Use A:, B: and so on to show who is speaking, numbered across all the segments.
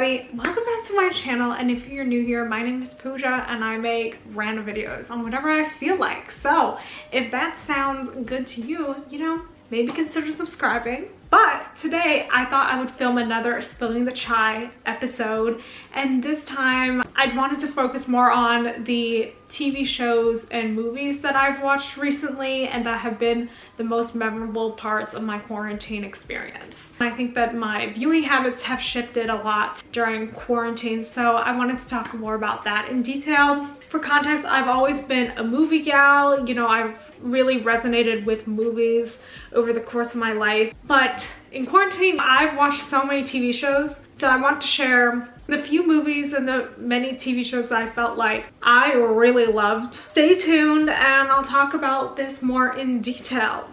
A: everybody, welcome back to my channel. And if you're new here, my name is Pooja and I make random videos on whatever I feel like. So if that sounds good to you, maybe consider subscribing. But today I thought I would film another Spilling the Chai episode, and this time I wanted to focus more on the TV shows and movies that I've watched recently and that have been the most memorable parts of my quarantine experience. I think that my viewing habits have shifted a lot during quarantine, so I wanted to talk more about that in detail. For context, I've always been a movie gal. I've really resonated with movies over the course of my life, but in quarantine I've watched so many TV shows, so I want to share the few movies and the many TV shows I felt like I really loved. Stay tuned and I'll talk about this more in detail.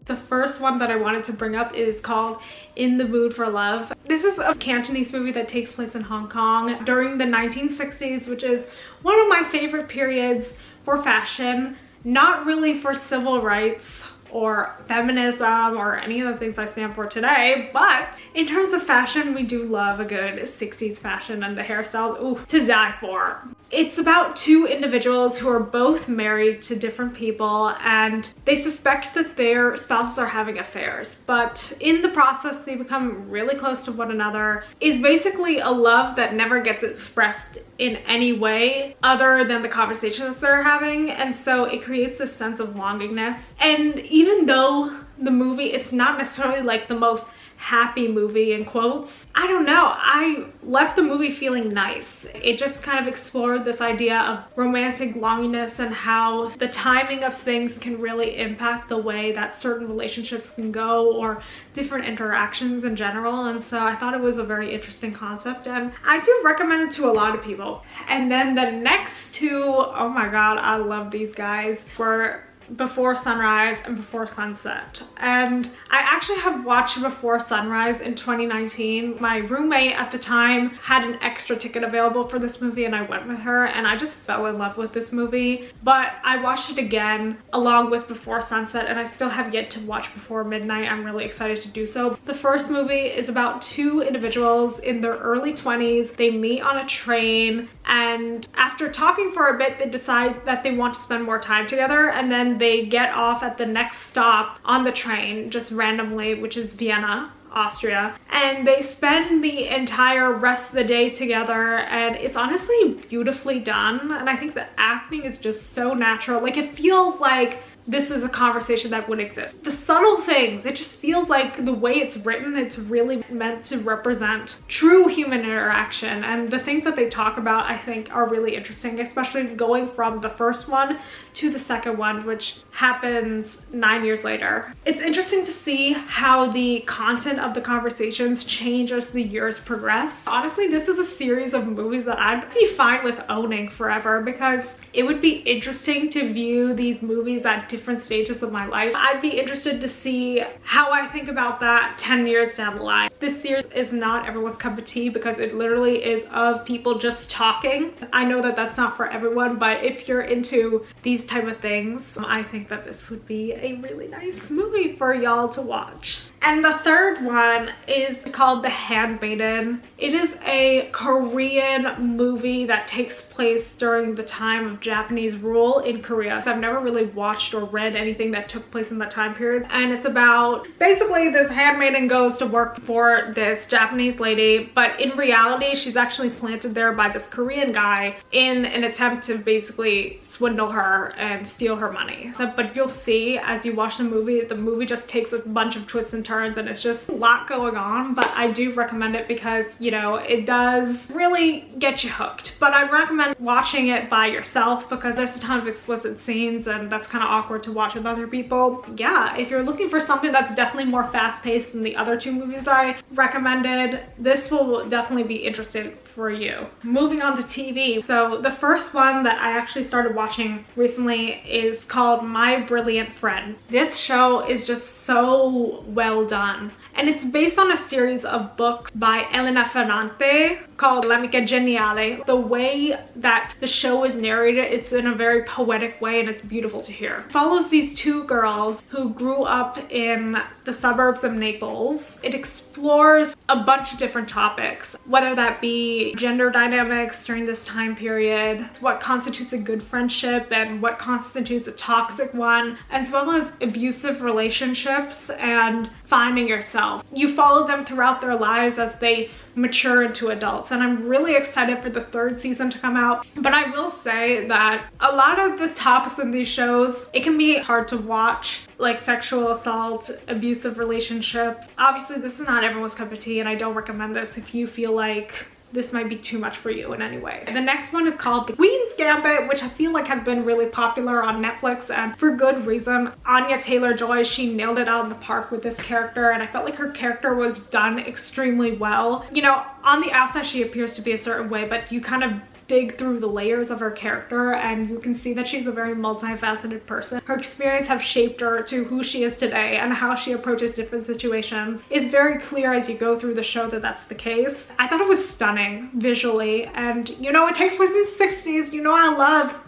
A: The first one that I wanted to bring up is called In the Mood for Love. This is a Cantonese movie that takes place in Hong Kong during the 1960s, which is one of my favorite periods for fashion, not really for civil rights or feminism or any of the things I stand for today, but in terms of fashion, we do love a good 60s fashion and the hairstyles, ooh, to die for. It's about two individuals who are both married to different people and they suspect that their spouses are having affairs, but in the process they become really close to one another. It's basically a love that never gets expressed in any way other than the conversations they're having, and so it creates this sense of longingness. And even though the movie, it's not necessarily like the most happy movie in quotes, I don't know, I left the movie feeling nice. It just kind of explored this idea of romantic longingness and how the timing of things can really impact the way that certain relationships can go or different interactions in general. And so I thought it was a very interesting concept and I do recommend it to a lot of people. And then the next two, oh my god, I love these guys, were Before Sunrise and Before Sunset. And I actually have watched Before Sunrise in 2019. My roommate at the time had an extra ticket available for this movie and I went with her and I just fell in love with this movie. But I watched it again along with Before Sunset and I still have yet to watch Before Midnight. I'm really excited to do so. The first movie is about two individuals in their early 20s. They meet on a train and after talking for a bit they decide that they want to spend more time together, and then they get off at the next stop on the train just randomly, which is Vienna, Austria, and they spend the entire rest of the day together, and it's honestly beautifully done. And I think the acting is just so natural. Like, it feels like this is a conversation that would exist. The subtle things, it just feels like the way it's written, it's really meant to represent true human interaction. And the things that they talk about, I think, are really interesting, especially going from the first one to the second one, which happens 9 years later. It's interesting to see how the content of the conversations change as the years progress. Honestly, this is a series of movies that I'd be fine with owning forever, because it would be interesting to view these movies at different stages of my life. I'd be interested to see how I think about that 10 years down the line. This series is not everyone's cup of tea because it literally is of people just talking. I know that that's not for everyone, but if you're into these type of things, I think that this would be a really nice movie for y'all to watch. And the third one is called The Handmaiden. It is a Korean movie that takes place during the time of Japanese rule in Korea. So I've never really watched or read anything that took place in that time period, and it's about basically this handmaiden goes to work for this Japanese lady, but in reality she's actually planted there by this Korean guy in an attempt to basically swindle her and steal her money. But you'll see as you watch the movie just takes a bunch of twists and turns and it's just a lot going on. But I do recommend it because, it does really get you hooked. But I recommend watching it by yourself because there's a ton of explicit scenes and that's kind of awkward to watch with other people. Yeah, if you're looking for something that's definitely more fast-paced than the other two movies I recommended, this will definitely be interesting for you. Moving on to TV. So the first one that I actually started watching recently is called My Brilliant Friend. This show is just so well done. And it's based on a series of books by Elena Ferrante called L'Amica Geniale. The way that the show is narrated, it's in a very poetic way and it's beautiful to hear. It follows these two girls who grew up in the suburbs of Naples. It explores a bunch of different topics, whether that be gender dynamics during this time period, what constitutes a good friendship and what constitutes a toxic one, as well as abusive relationships and finding yourself. You follow them throughout their lives as they mature into adults, and I'm really excited for the third season to come out. But I will say that a lot of the topics in these shows, it can be hard to watch, like sexual assault, abusive relationships. Obviously this is not everyone's cup of tea, and I don't recommend this if you feel like this might be too much for you in any way. The next one is called The Queen's Gambit, which I feel like has been really popular on Netflix, and for good reason. Anya Taylor-Joy, she nailed it out of the park with this character, and I felt like her character was done extremely well. You know, on the outside she appears to be a certain way, but you kind of dig through the layers of her character and you can see that she's a very multifaceted person. Her experience have shaped her to who she is today, and how she approaches different situations is very clear as you go through the show that that's the case. I thought it was stunning visually, and you know, it takes place in the 60s. You know, I love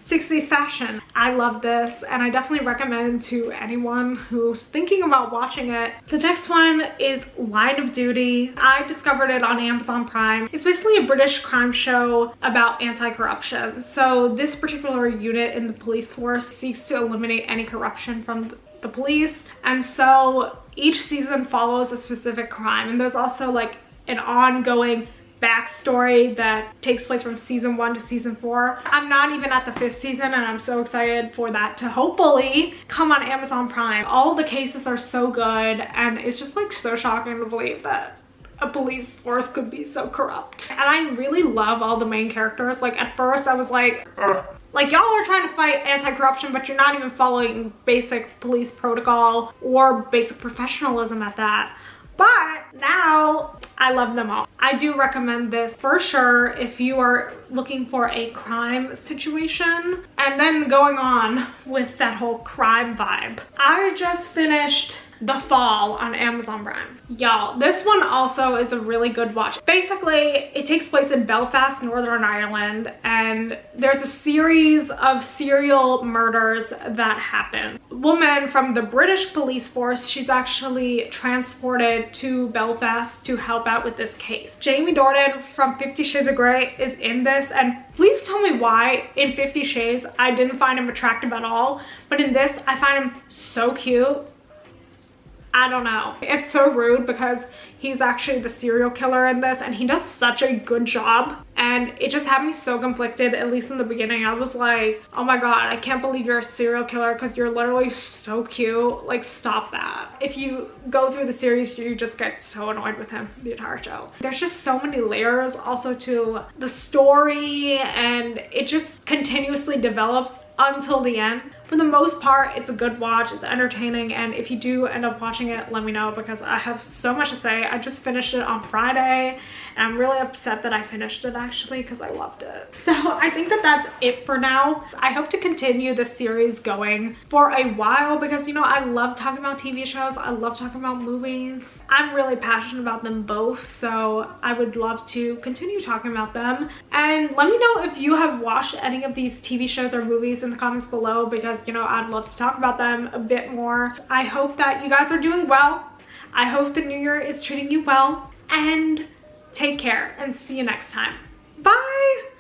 A: 60s fashion. I love this, and I definitely recommend to anyone who's thinking about watching it. The next one is Line of Duty. I discovered it on Amazon Prime. It's basically a British crime show about anti-corruption. So this particular unit in the police force seeks to eliminate any corruption from the police, and so each season follows a specific crime, and there's also like an ongoing backstory that takes place from season 1 to season 4. I'm not even at the 5th season, and I'm so excited for that to hopefully come on Amazon Prime. All the cases are so good, and it's just like so shocking to believe that a police force could be so corrupt. And I really love all the main characters. Like at first I was like, ugh. Like, y'all are trying to fight anti-corruption, but you're not even following basic police protocol or basic professionalism at that. But now I love them all. I do recommend this for sure if you are looking for a crime situation and then going on with that whole crime vibe. I just finished The Fall on Amazon Prime. Y'all, this one also is a really good watch. Basically, it takes place in Belfast, Northern Ireland, and there's a series of serial murders that happen. A woman from the British police force, she's actually transported to Belfast to help out with this case. Jamie Dornan from 50 Shades of Grey is in this, and please tell me why in 50 Shades I didn't find him attractive at all, but in this I find him so cute. I don't know. It's so rude because he's actually the serial killer in this, and he does such a good job, and it just had me so conflicted. At least in the beginning I was like, oh my god, I can't believe you're a serial killer because you're literally so cute. Like, stop that. If you go through the series, you just get so annoyed with him the entire show. There's just so many layers also to the story, and it just continuously develops until the end. For the most part, it's a good watch, it's entertaining, and if you do end up watching it, let me know because I have so much to say. I just finished it on Friday, and I'm really upset that I finished it actually because I loved it. So I think that that's it for now. I hope to continue this series going for a while because, you know, I love talking about TV shows, I love talking about movies. I'm really passionate about them both, so I would love to continue talking about them. And let me know if you have watched any of these TV shows or movies in the comments below because, you know, I'd love to talk about them a bit more. I hope that you guys are doing well. I hope the new year is treating you well, and take care and see you next time. Bye.